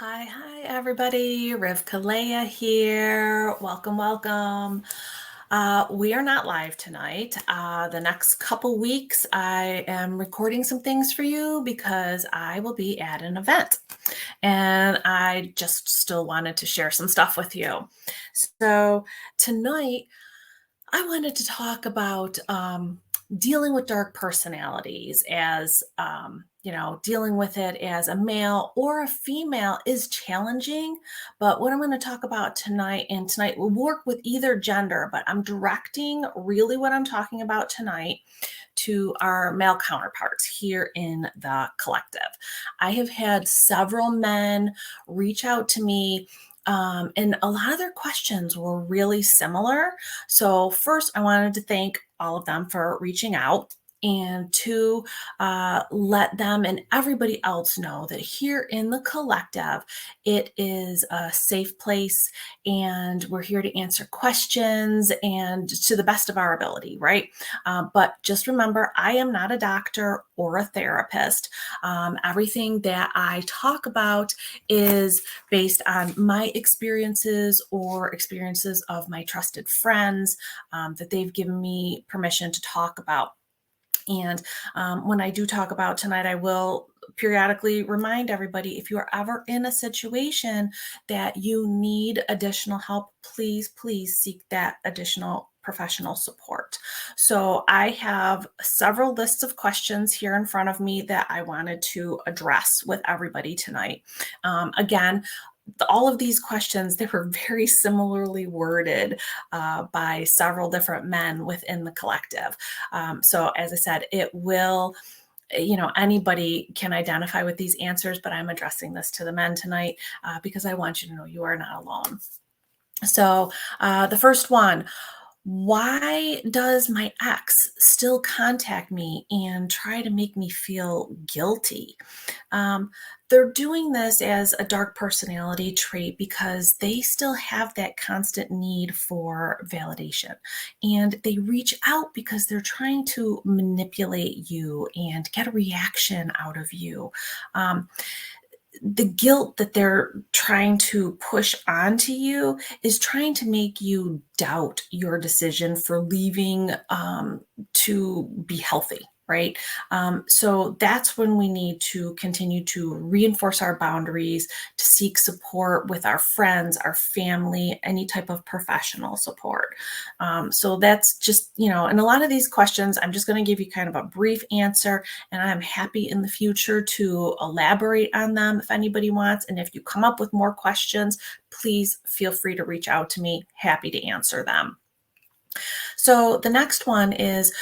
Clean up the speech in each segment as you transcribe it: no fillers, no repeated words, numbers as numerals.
Hi, everybody. Rivka Leah here. Welcome. We are not live tonight. The next couple weeks, I am recording some things for you because I will be at an event and I just still wanted to share some stuff with you. So, tonight, I wanted to talk about dealing with dark personalities as, dealing with it as a male or a female is challenging. But what I'm going to talk about tonight, and tonight will work with either gender, but I'm directing really what I'm talking about tonight to our male counterparts here in the collective. I have had several men reach out to me and a lot of their questions were really similar. So, first, I wanted to thank all of them for reaching out and to let them and everybody else know that here in the collective, it is a safe place and we're here to answer questions and to the best of our ability, right? But just remember, I am not a doctor or a therapist. Everything that I talk about is based on my experiences or experiences of my trusted friends that they've given me permission to talk about. And when I do talk about tonight, I will periodically remind everybody if you are ever in a situation that you need additional help, please seek that additional professional support. So I have several lists of questions here in front of me that I wanted to address with everybody tonight. Again, all of these questions, they were very similarly worded by several different men within the collective. So as I said, it will, anybody can identify with these answers, but I'm addressing this to the men tonight because I want you to know you are not alone. So the first one, why does my ex still contact me and try to make me feel guilty? Um, they're doing this as a dark personality trait because they still have that constant need for validation. And they reach out because they're trying to manipulate you and get a reaction out of you. Um, the guilt that they're trying to push onto you is trying to make you doubt your decision for leaving to be healthy, right? So that's when we need to continue to reinforce our boundaries, to seek support with our friends, our family, any type of professional support. So that's just, and a lot of these questions, I'm just going to give you kind of a brief answer, and I'm happy in the future to elaborate on them if anybody wants. And if you come up with more questions, please feel free to reach out to me. Happy to answer them. So the next one is,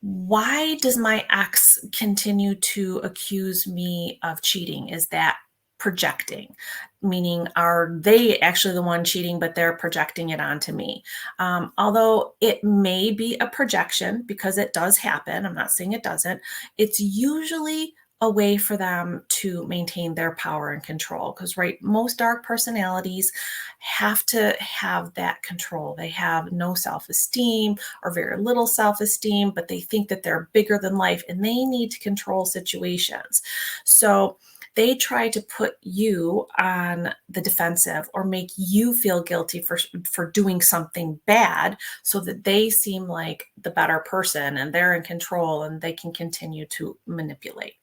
why does my ex continue to accuse me of cheating? Is that projecting? Meaning, are they actually the one cheating, but they're projecting it onto me? Although it may be a projection because it does happen, I'm not saying it doesn't, it's usually a way for them to maintain their power and control. Because, right, most dark personalities have to have that control. They have no self esteem or very little self esteem, but they think that they're bigger than life and they need to control situations. So they try to put you on the defensive or make you feel guilty for doing something bad so that they seem like the better person and they're in control and they can continue to manipulate.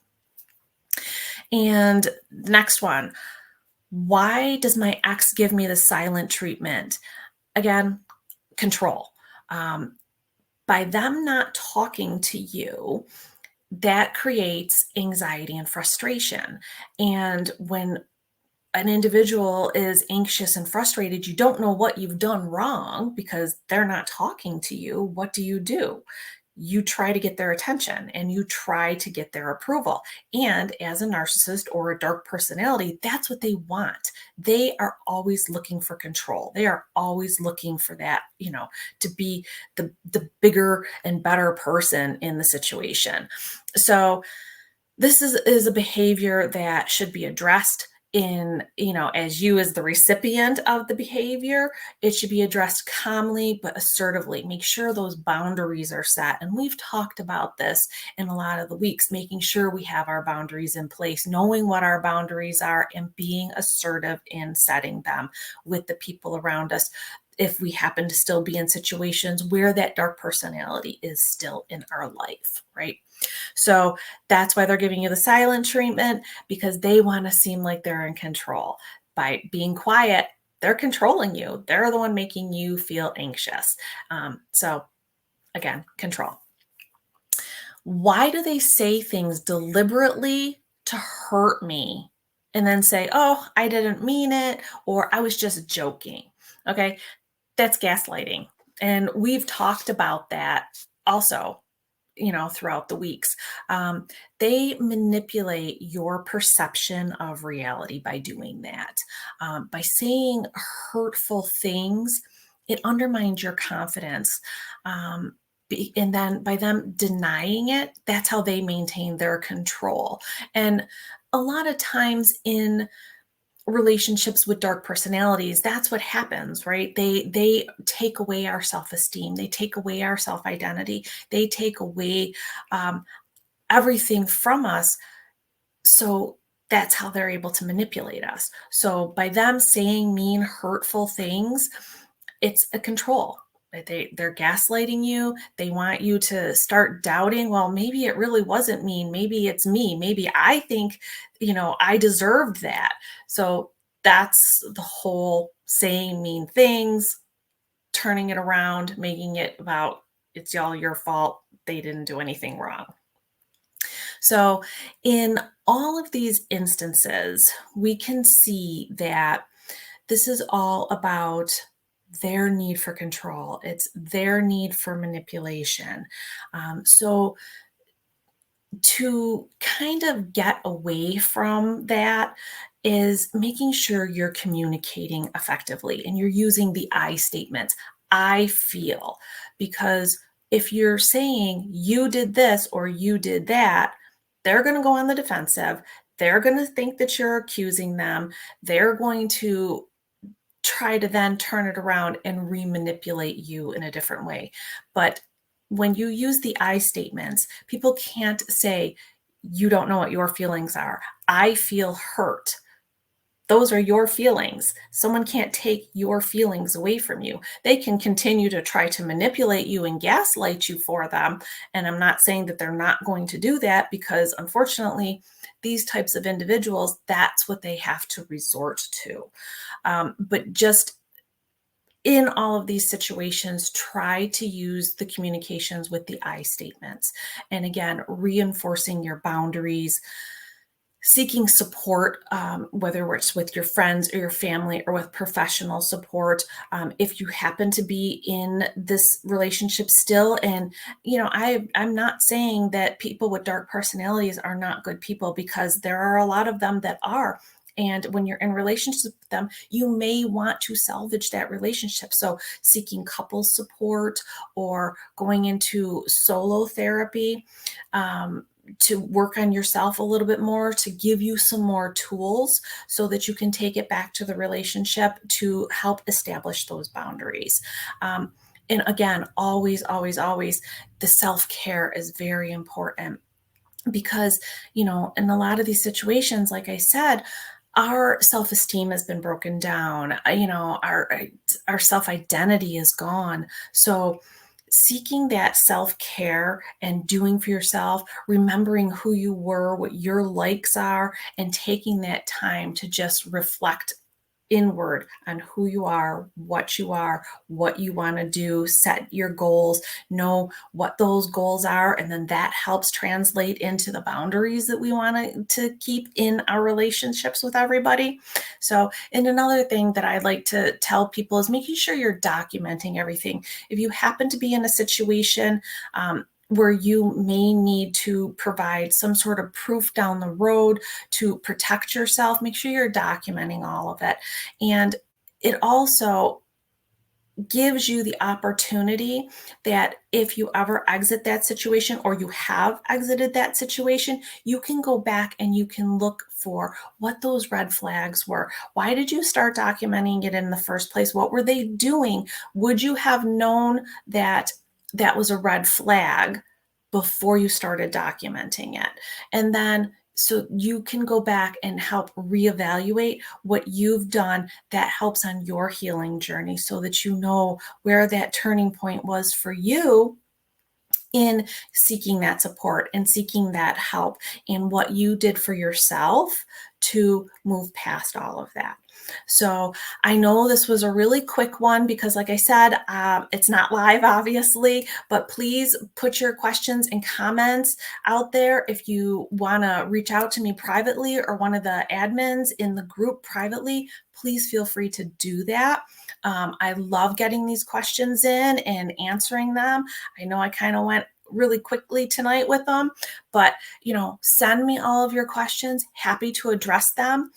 And next one, why does my ex give me the silent treatment? Again, control. Um, by them not talking to you, that creates anxiety and frustration. And when an individual is anxious and frustrated, you don't know what you've done wrong because they're not talking to you. What do? You try to get their attention and you try to get their approval. And as a narcissist or a dark personality, that's what they want. They are always looking for control. They are always looking for that, to be the bigger and better person in the situation. So this is a behavior that should be addressed. as you as the recipient of the behavior, it should be addressed calmly but assertively. Make sure those boundaries are set. And we've talked about this in a lot of the weeks, making sure we have our boundaries in place, knowing what our boundaries are, and being assertive in setting them with the people around us if we happen to still be in situations where that dark personality is still in our life, right? So that's why they're giving you the silent treatment, because they want to seem like they're in control. By being quiet, they're controlling you. They're the one making you feel anxious. So again, control. Why do they say things deliberately to hurt me and then say, oh, I didn't mean it, or I was just joking? Okay, that's gaslighting. And we've talked about that also, throughout the weeks. They manipulate your perception of reality by doing that. By saying hurtful things, it undermines your confidence. And then by them denying it, that's how they maintain their control. And a lot of times in relationships with dark personalities, that's what happens, right? They take away our self-esteem, they take away our self-identity, they take away everything from us. So that's how they're able to manipulate us. So by them saying mean, hurtful things, it's a control. They're gaslighting you. They want you to start doubting, well, maybe it really wasn't mean. Maybe it's me. Maybe I think, I deserved that. So that's the whole saying mean things, turning it around, making it about it's all your fault. They didn't do anything wrong. So in all of these instances, we can see that this is all about their need for control. It's their need for manipulation. So to kind of get away from that is making sure you're communicating effectively and you're using the I statements. I feel, because if you're saying you did this or you did that, they're going to go on the defensive. They're going to think that you're accusing them. They're going to try to then turn it around and re-manipulate you in a different way. But when you use the I statements, people can't say, you don't know what your feelings are. I feel hurt. Those are your feelings. Someone can't take your feelings away from you. They can continue to try to manipulate you and gaslight you for them. And I'm not saying that they're not going to do that, because unfortunately, these types of individuals, that's what they have to resort to. But just in all of these situations, try to use the communications with the I statements. And again, reinforcing your boundaries, seeking support, whether it's with your friends or your family or with professional support. If you happen to be in this relationship still, and I'm not saying that people with dark personalities are not good people, because there are a lot of them that are. And when you're in relationships with them, you may want to salvage that relationship. So seeking couple support or going into solo therapy, to work on yourself a little bit more, to give you some more tools so that you can take it back to the relationship to help establish those boundaries. And again, always, always, always, the self-care is very important, because, in a lot of these situations, like I said, our self-esteem has been broken down. Our self-identity is gone. So seeking that self-care and doing for yourself, remembering who you were, what your likes are, and taking that time to just reflect inward on who you are, what you want to do, set your goals, know what those goals are, and then that helps translate into the boundaries that we want to keep in our relationships with everybody. So, and another thing that I'd like to tell people is making sure you're documenting everything. If you happen to be in a situation where you may need to provide some sort of proof down the road to protect yourself, make sure you're documenting all of it. And it also gives you the opportunity that if you ever exit that situation or you have exited that situation, you can go back and you can look for what those red flags were. Why did you start documenting it in the first place? What were they doing? Would you have known that that was a red flag before you started documenting it? And then so you can go back and help reevaluate what you've done that helps on your healing journey so that you know where that turning point was for you in seeking that support and seeking that help and what you did for yourself to move past all of that. So I know this was a really quick one because, like I said, it's not live, obviously, but please put your questions and comments out there. If you want to reach out to me privately or one of the admins in the group privately, please feel free to do that. I love getting these questions in and answering them. I know I kind of went really quickly tonight with them, but send me all of your questions. Happy to address them.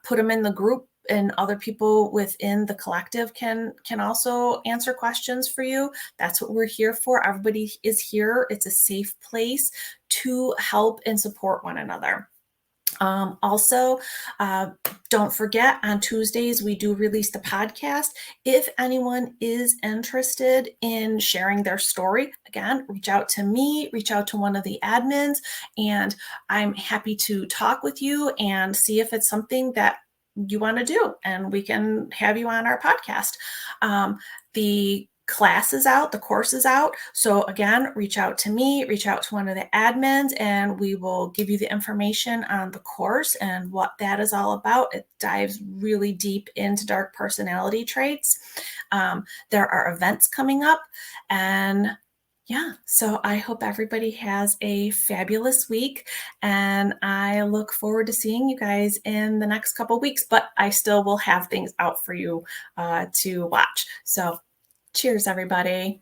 Put them in the group, and other people within the collective can also answer questions for you. That's what we're here for. Everybody is here. It's a safe place to help and support one another. Also, don't forget, on Tuesdays, we do release the podcast. If anyone is interested in sharing their story, again, reach out to me, reach out to one of the admins, and I'm happy to talk with you and see if it's something that you want to do, and we can have you on our podcast. The class is out, the course is out. So again, reach out to me, reach out to one of the admins, and we will give you the information on the course and what that is all about. It dives really deep into dark personality traits. There are events coming up, and yeah, so I hope everybody has a fabulous week, and I look forward to seeing you guys in the next couple weeks, but I still will have things out for you to watch. So cheers, everybody.